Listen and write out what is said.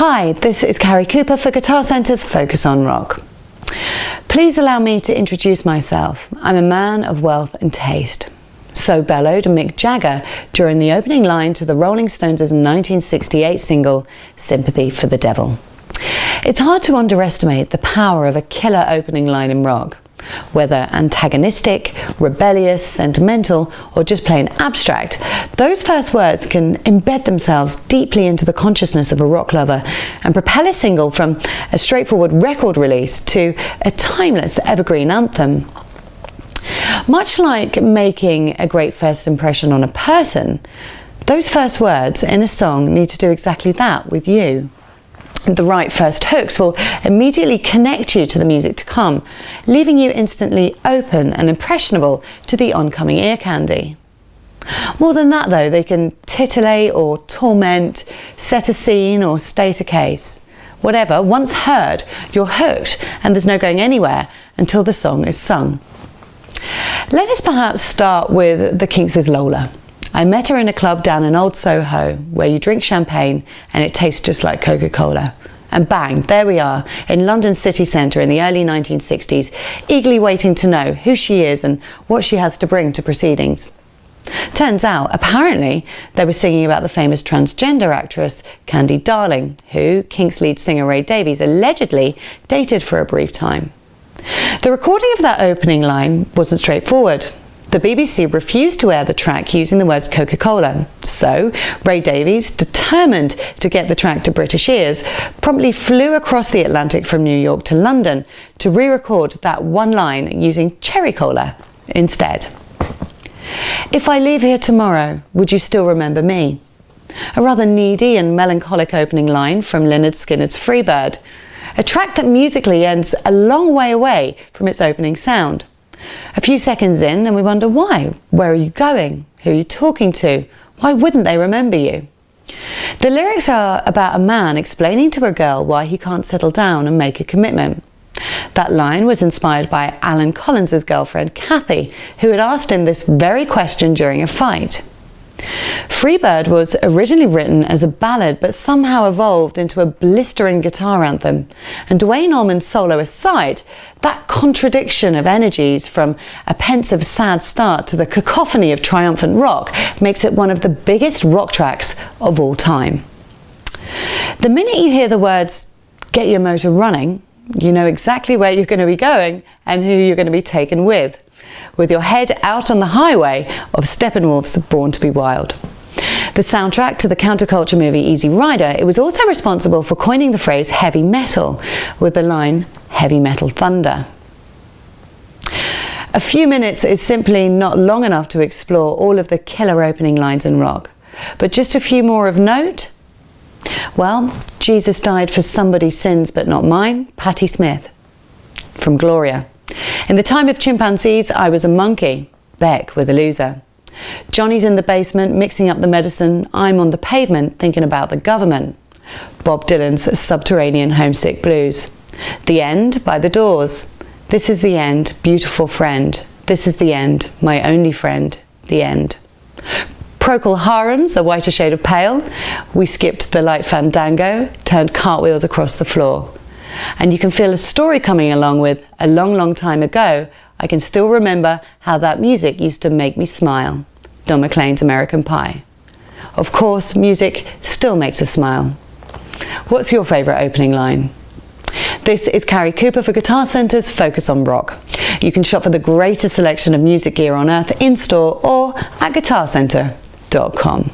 Hi, this is Carrie Cooper for Guitar Centre's Focus on Rock. Please allow me to introduce myself. I'm a man of wealth and taste. So bellowed Mick Jagger during the opening line to the Rolling Stones' 1968 single, Sympathy for the Devil. It's hard to underestimate the power of a killer opening line in rock. Whether antagonistic, rebellious, sentimental, or just plain abstract, those first words can embed themselves deeply into the consciousness of a rock lover and propel a single from a straightforward record release to a timeless evergreen anthem. Much like making a great first impression on a person, those first words in a song need to do exactly that with you. The right first hooks will immediately connect you to the music to come, leaving you instantly open and impressionable to the oncoming ear candy. More than that though, they can titillate or torment, set a scene or state a case. Whatever, once heard, you're hooked and there's no going anywhere until the song is sung. Let us perhaps start with the Kinks' Lola. I met her in a club down in Old Soho where you drink champagne and it tastes just like Coca-Cola. And bang, there we are in London city centre in the early 1960s, eagerly waiting to know who she is and what she has to bring to proceedings. Turns out, apparently, they were singing about the famous transgender actress Candy Darling, who Kinks lead singer Ray Davies allegedly dated for a brief time. The recording of that opening line wasn't straightforward. The BBC refused to air the track using the words Coca-Cola, so Ray Davies, determined to get the track to British ears, promptly flew across the Atlantic from New York to London to re-record that one line using Cherry Cola instead. If I leave here tomorrow, would you still remember me? A rather needy and melancholic opening line from Lynyrd Skynyrd's Freebird, a track that musically ends a long way away from its opening sound. A few seconds in and we wonder why. Where are you going? Who are you talking to? Why wouldn't they remember you? The lyrics are about a man explaining to a girl why he can't settle down and make a commitment. That line was inspired by Alan Collins' girlfriend Kathy, who had asked him this very question during a fight. Freebird was originally written as a ballad but somehow evolved into a blistering guitar anthem, and Duane Allman's solo aside, that contradiction of energies from a pensive sad start to the cacophony of triumphant rock makes it one of the biggest rock tracks of all time. The minute you hear the words "get your motor running," you know exactly where you're going to be going and who you're going to be taken with your head out on the highway of Steppenwolf's Born to be Wild. The soundtrack to the counterculture movie Easy Rider, it was also responsible for coining the phrase heavy metal with the line "heavy metal thunder." A few minutes is simply not long enough to explore all of the killer opening lines in rock, but just a few more of note. Well, Jesus died for somebody's sins but not mine, Patti Smith, from Gloria. In the time of chimpanzees, I was a monkey, Beck with a loser. Johnny's in the basement mixing up the medicine, I'm on the pavement thinking about the government. Bob Dylan's Subterranean Homesick Blues. The End by The Doors. This is the end, beautiful friend. This is the end, my only friend. The End. Procol Harum's A Whiter Shade of Pale. We skipped the light fandango, turned cartwheels across the floor. And you can feel a story coming along with "a long, long time ago, I can still remember how that music used to make me smile." Don McLean's American Pie. Of course, music still makes us smile. What's your favourite opening line? This is Carrie Cooper for Guitar Centre's Focus on Rock. You can shop for the greatest selection of music gear on earth in-store or at guitarcentre.com.